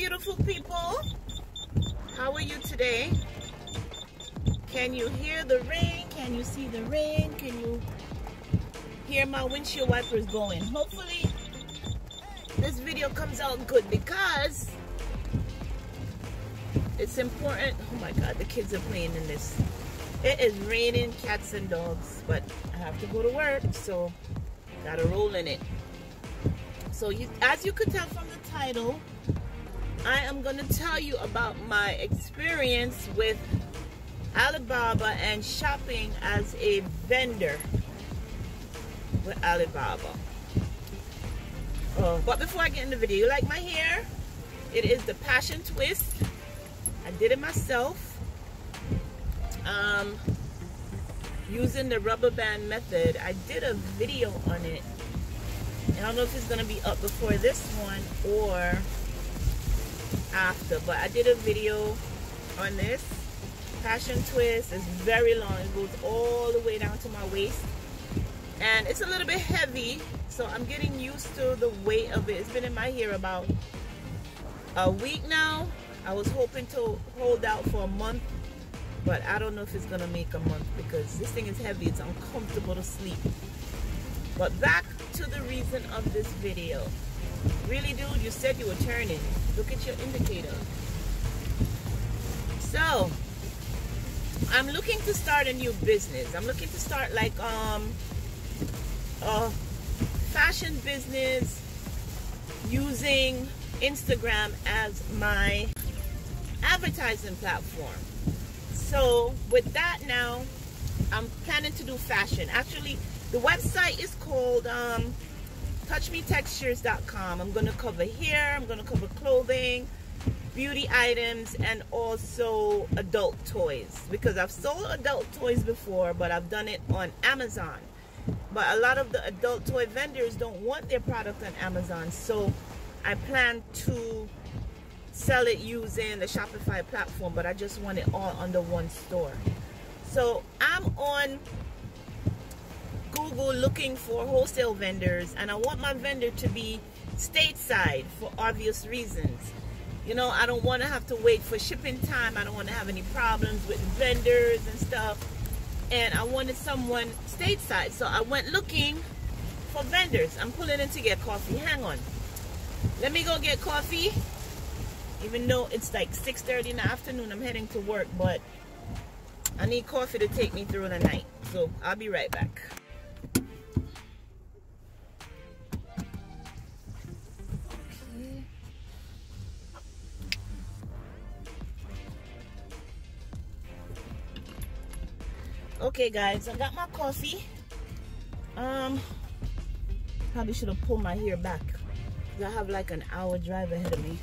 beautiful people. How are you today? Can you hear the rain? Can you see the rain? Can you hear my windshield wipers going? Hopefully this video comes out good because it's important. Oh my God, the kids are playing in this. It is raining cats and dogs, but I have to go to work, so gotta roll in it. So as you could tell from the title, I am going to tell you about my experience with Alibaba and shopping as a vendor with Alibaba. But before I get in the video, you like my hair? It is the passion twist. I did it myself using the rubber band method. I did a video on it. I don't know if it's going to be up before this one or after, but I did a video on this passion twist. It's very long. It goes all the way down to my waist, and it's a little bit heavy, so I'm getting used to the weight of it. It's been in my hair about a week now. I was hoping to hold out for a month, but I don't know if it's going to make a month because this thing is heavy. It's uncomfortable to sleep. But back to the reason of this video. Really, dude, you said you were turning. Look at your indicator. So, I'm looking to start a new business. I'm looking to start like a fashion business using Instagram as my advertising platform. So, with that now, I'm planning to do fashion. Actually, the website is called touchmetextures.com. I'm going to cover hair, I'm going to cover clothing, beauty items, and also adult toys. Because I've sold adult toys before, but I've done it on Amazon. But a lot of the adult toy vendors don't want their product on Amazon. So I plan to sell it using the Shopify platform, but I just want it all under one store. So I'm on Google looking for wholesale vendors, and I want my vendor to be stateside for obvious reasons. You know, I don't want to have to wait for shipping time. I don't want to have any problems with vendors and stuff, and I wanted someone stateside. So I went looking for vendors. I'm pulling in to get coffee. Hang on, let me go get coffee. Even though it's like 6:30 in the afternoon, I'm heading to work, but I need coffee to take me through the night. So I'll be right back. Okay guys, I got my coffee. Probably should have pulled my hair back because I have like an hour drive ahead of me,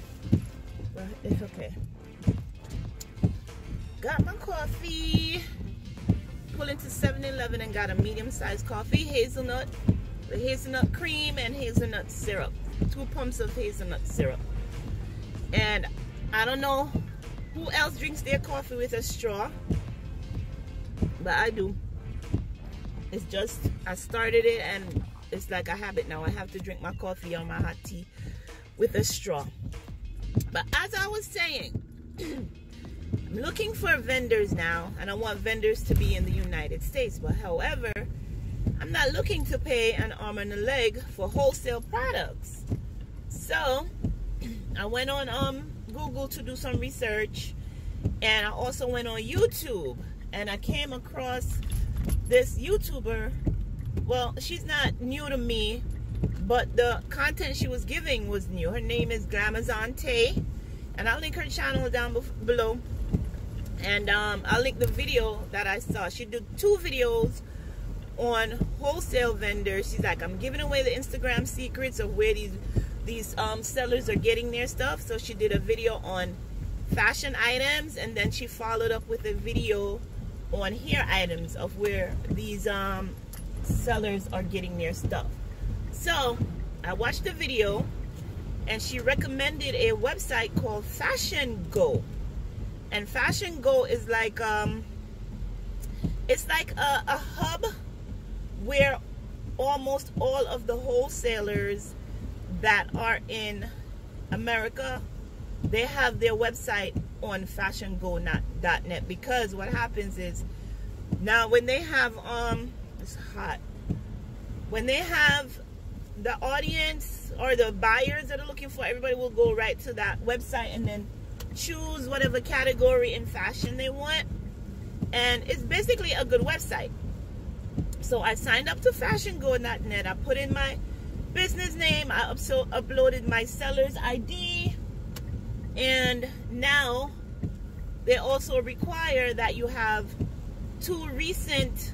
but it's okay. Got my coffee. Pulled into 7-Eleven and got a medium-sized coffee, hazelnut, with hazelnut cream and hazelnut syrup. 2 pumps of hazelnut syrup. And I don't know who else drinks their coffee with a straw, but I do. It's just, I started it and it's like a habit now. I have to drink my coffee or my hot tea with a straw. But as I was saying, I'm looking for vendors now, and I want vendors to be in the United States. But however, I'm not looking to pay an arm and a leg for wholesale products. So I went on Google to do some research, and I also went on YouTube, and I came across this YouTuber. Well, she's not new to me, but the content she was giving was new. Her name is Glamazon Tay, and I'll link her channel down below. And I'll link the video that I saw. She did 2 videos on wholesale vendors. She's like, I'm giving away the Instagram secrets of where these sellers are getting their stuff. So she did a video on fashion items, and then she followed up with a video on hair items of where these sellers are getting their stuff. So I watched the video, and she recommended a website called Fashion Go. And Fashion Go is like it's like a hub where almost all of the wholesalers that are in America they have their website on fashiongo.net, because what happens is now when they have it's hot, when they have the audience or the buyers that are looking for, everybody will go right to that website and then choose whatever category in fashion they want, and it's basically a good website. So I signed up to fashiongo.net. I put in my business name, I uploaded my seller's ID, and now they also require that you have 2 recent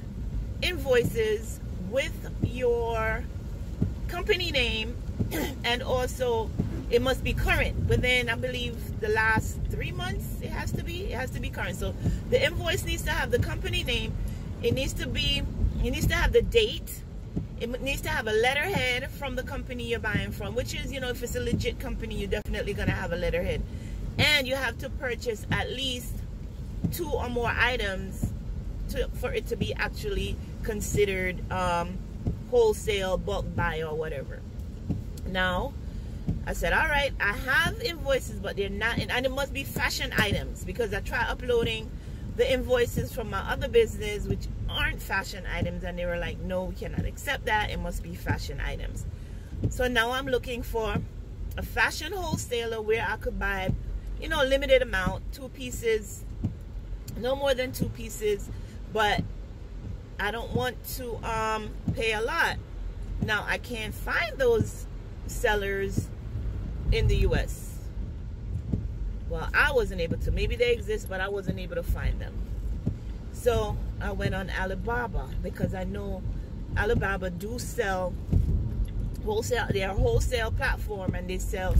invoices with your company name, and also it must be current within, I believe, the last 3 months. It has to be current. So the invoice needs to have the company name, it needs to have the date, it needs to have a letterhead from the company you're buying from, which is, you know, if it's a legit company, you're definitely gonna have a letterhead, and you have to purchase at least 2 or more items for it to be actually considered wholesale, bulk buy, or whatever. Now I said, all right, I have invoices, but they're not in, and it must be fashion items, because I tried uploading the invoices from my other business which aren't fashion items, and they were like, no, we cannot accept that, it must be fashion items. So now I'm looking for a fashion wholesaler where I could buy, you know, a limited amount, 2 pieces, no more than 2 pieces, but I don't want to pay a lot. Now I can't find those sellers in the US. Well, I wasn't able to. Maybe they exist, but I wasn't able to find them. So I went on Alibaba, because I know Alibaba do sell wholesale. They're a wholesale platform, and they sell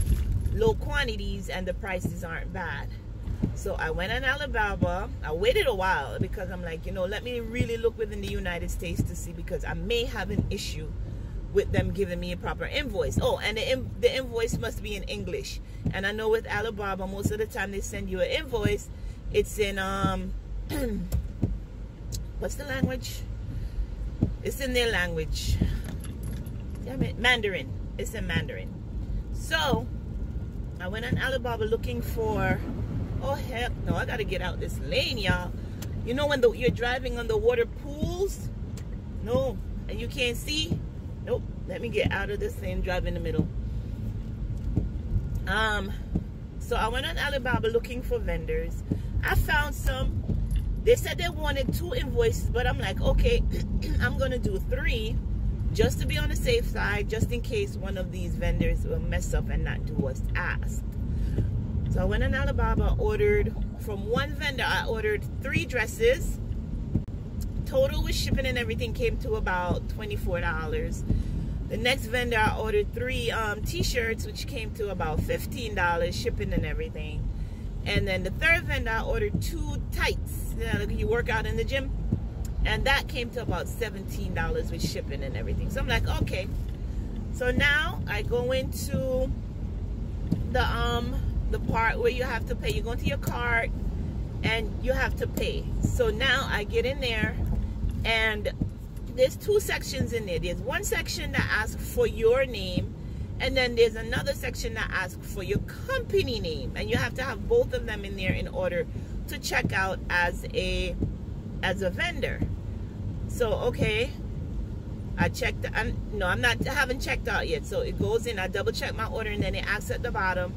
low quantities, and the prices aren't bad. So I went on Alibaba. I waited a while, because I'm like, you know, let me really look within the United States to see, because I may have an issue with them giving me a proper invoice. Oh, and the invoice must be in English. And I know with Alibaba, most of the time they send you an invoice, it's in what's the language? It's in their language. Damn it, Mandarin. It's in Mandarin. So I went on Alibaba looking for, oh heck no, I gotta get out this lane, y'all. You know when you're driving on the water pools? No, and you can't see? Nope. Let me get out of this lane, drive in the middle. So I went on Alibaba looking for vendors. I found some. They said they wanted 2 invoices, but I'm like, okay, I'm gonna do 3 just to be on the safe side, just in case one of these vendors will mess up and not do what's asked. So I went on Alibaba, ordered from one vendor. I ordered 3 dresses. Total with shipping and everything came to about $24. The next vendor, I ordered 3 t-shirts, which came to about $15, shipping and everything. And then the third vendor, I ordered 2 tights. You know, you work out in the gym, and that came to about $17 with shipping and everything. So I'm like, okay. So now I go into the part where you have to pay. You go into your cart and you have to pay. So now I get in there, and there's 2 sections in there. There's one section that asks for your name, and then there's another section that asks for your company name, and you have to have both of them in there in order to check out as a vendor. So okay, I checked. No, I haven't checked out yet. So it goes in. I double check my order, and then it asks at the bottom,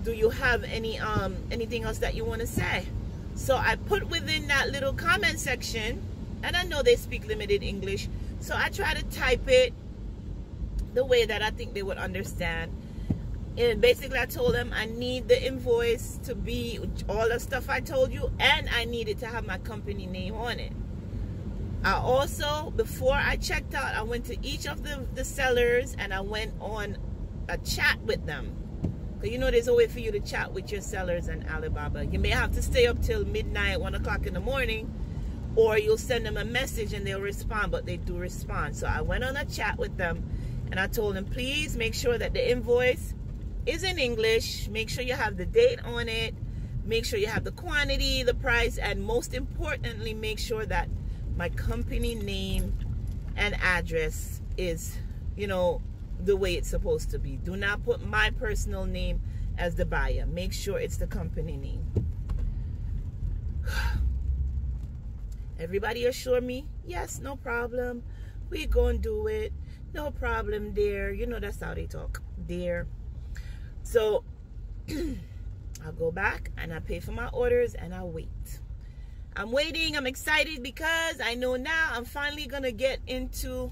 do you have anything else that you want to say? So I put within that little comment section, and I know they speak limited English, so I try to type it the way that I think they would understand. And basically I told them I need the invoice to be all the stuff I told you, and I need it to have my company name on it. I also, before I checked out, I went to each of the sellers, and I went on a chat with them. Because you know there's a way for you to chat with your sellers in Alibaba. You may have to stay up till midnight, 1 o'clock in the morning, or you'll send them a message and they'll respond, but they do respond. So I went on a chat with them, and I told them, please make sure that the invoice is in English, make sure you have the date on it, make sure you have the quantity, the price, and most importantly, make sure that my company name and address is, you know, the way it's supposed to be. Do not put my personal name as the buyer. Make sure it's the company name. Everybody assure me, yes, no problem. We gonna do it. No problem, dear. You know that's how they talk, dear. So I'll go back and I pay for my orders and I wait. I'm waiting. I'm excited because I know now I'm finally gonna get into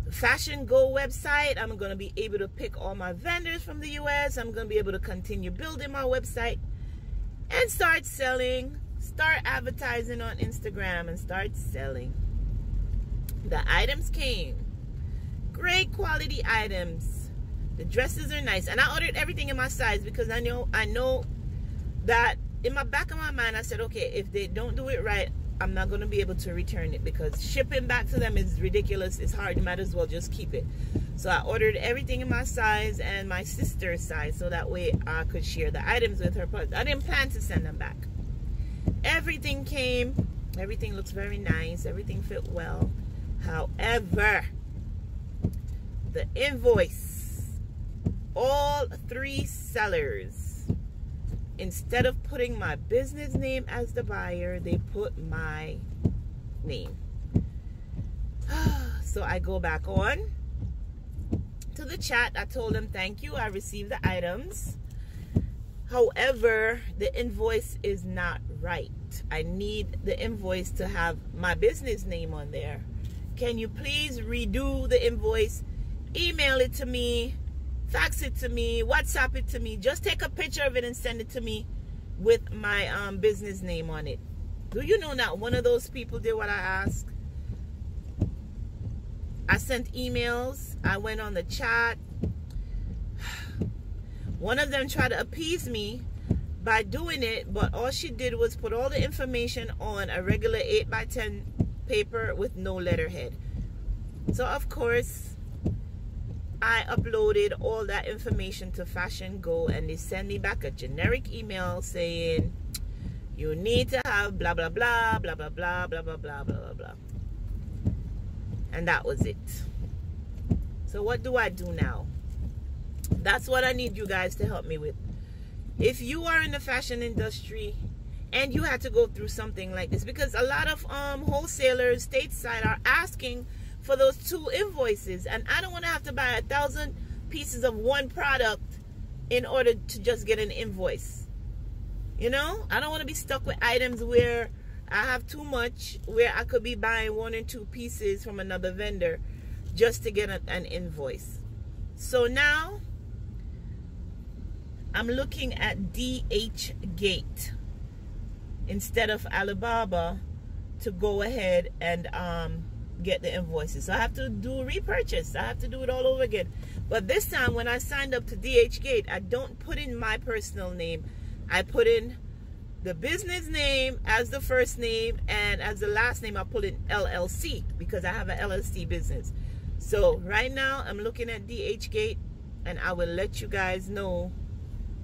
the Fashion Go website. I'm gonna be able to pick all my vendors from the US. I'm gonna be able to continue building my website and start selling, start advertising on Instagram and start selling. The items came. Great quality items. The dresses are nice. And I ordered everything in my size because I know that in my back of my mind, I said, okay, if they don't do it right, I'm not going to be able to return it because shipping back to them is ridiculous. It's hard. You might as well just keep it. So I ordered everything in my size and my sister's size so that way I could share the items with her. But I didn't plan to send them back. Everything came. Everything looks very nice. Everything fit well. However, the invoice, all 3 sellers, instead of putting my business name as the buyer, they put my name. So I go back on to the chat. I told them, thank you, I received the items. However, the invoice is not right. I need the invoice to have my business name on there. Can you please redo the invoice? Email it to me, fax it to me, WhatsApp it to me. Just take a picture of it and send it to me with my business name on it. Do you know not one of those people did what I asked? I sent emails. I went on the chat. One of them tried to appease me by doing it, but all she did was put all the information on a regular 8x10 paper with no letterhead. So of course I uploaded all that information to Fashion Go and they send me back a generic email saying you need to have blah blah blah blah blah blah blah blah blah blah blah blah. And that was it. So what do I do now? That's what I need you guys to help me with. If you are in the fashion industry and you had to go through something like this, because a lot of wholesalers stateside are asking for those 2 invoices, and I don't want to have to buy 1,000 pieces of one product in order to just get an invoice. You know, I don't want to be stuck with items where I have too much, where I could be buying 1 or 2 pieces from another vendor just to get an invoice. So now I'm looking at DHgate instead of Alibaba to go ahead and get the invoices. So I have to do repurchase. I have to do it all over again. But this time when I signed up to DHgate, I don't put in my personal name. I put in the business name as the first name, and as the last name I put in LLC because I have an LLC business. So right now I'm looking at DHgate and I will let you guys know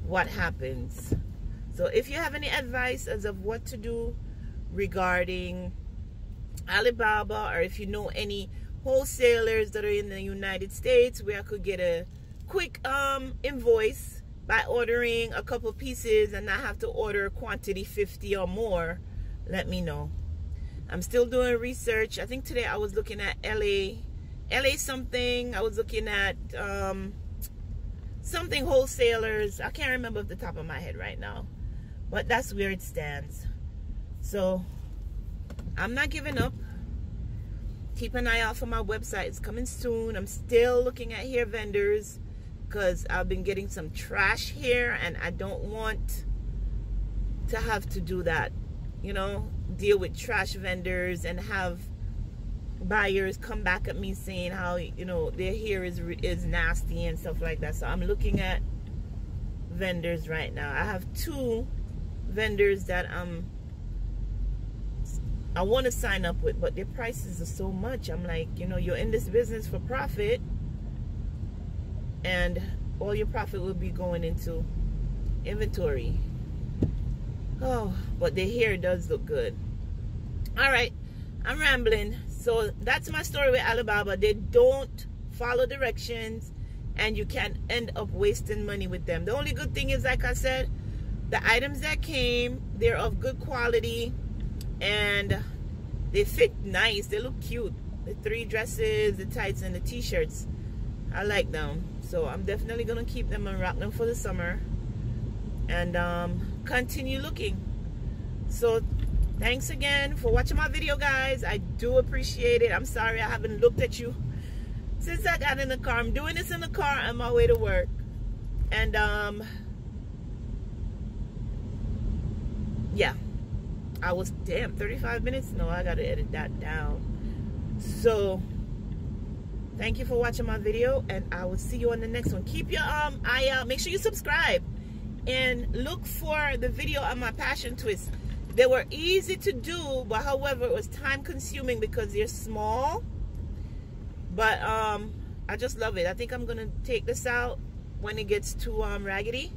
what happens. So if you have any advice as of what to do regarding Alibaba, or if you know any wholesalers that are in the United States where I could get a quick invoice by ordering a couple pieces and not have to order quantity 50 or more, let me know. I'm still doing research. I think today I was looking at LA something. I was looking at something wholesalers. I can't remember off the top of my head right now, but that's where it stands. So I'm not giving up. Keep an eye out for my website. It's coming soon. I'm still looking at hair vendors because I've been getting some trash hair and I don't want to have to do that, you know, deal with trash vendors and have buyers come back at me saying how, you know, their hair is nasty and stuff like that. So I'm looking at vendors right now. I have 2 vendors that I want to sign up with, but their prices are so much. I'm like, you know, you're in this business for profit and all your profit will be going into inventory. Oh, but the hair does look good. All right, I'm rambling. So that's my story with Alibaba. They don't follow directions and you can end up wasting money with them. The only good thing is, like I said, the items that came, they're of good quality and they fit nice. They look cute. The 3 dresses, the tights, and the t-shirts, I like them. So I'm definitely gonna keep them and rock them for the summer and continue looking. So thanks again for watching my video, guys. I do appreciate it. I'm sorry I haven't looked at you since I got in the car. I'm doing this in the car on my way to work. And yeah, I was, damn, 35 minutes? No, I gotta edit that down. So thank you for watching my video, and I will see you on the next one. Keep your eye out. Make sure you subscribe and look for the video on my passion twists. They were easy to do, but however, it was time consuming because they're small. But I just love it. I think I'm gonna take this out when it gets too raggedy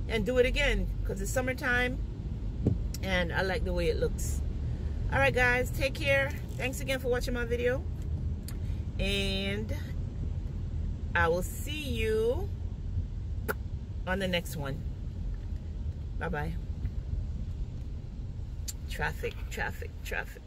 and do it again because it's summertime and I like the way it looks. All right, guys, take care. Thanks again for watching my video, and I will see you on the next one. Bye-bye. Traffic, traffic, traffic.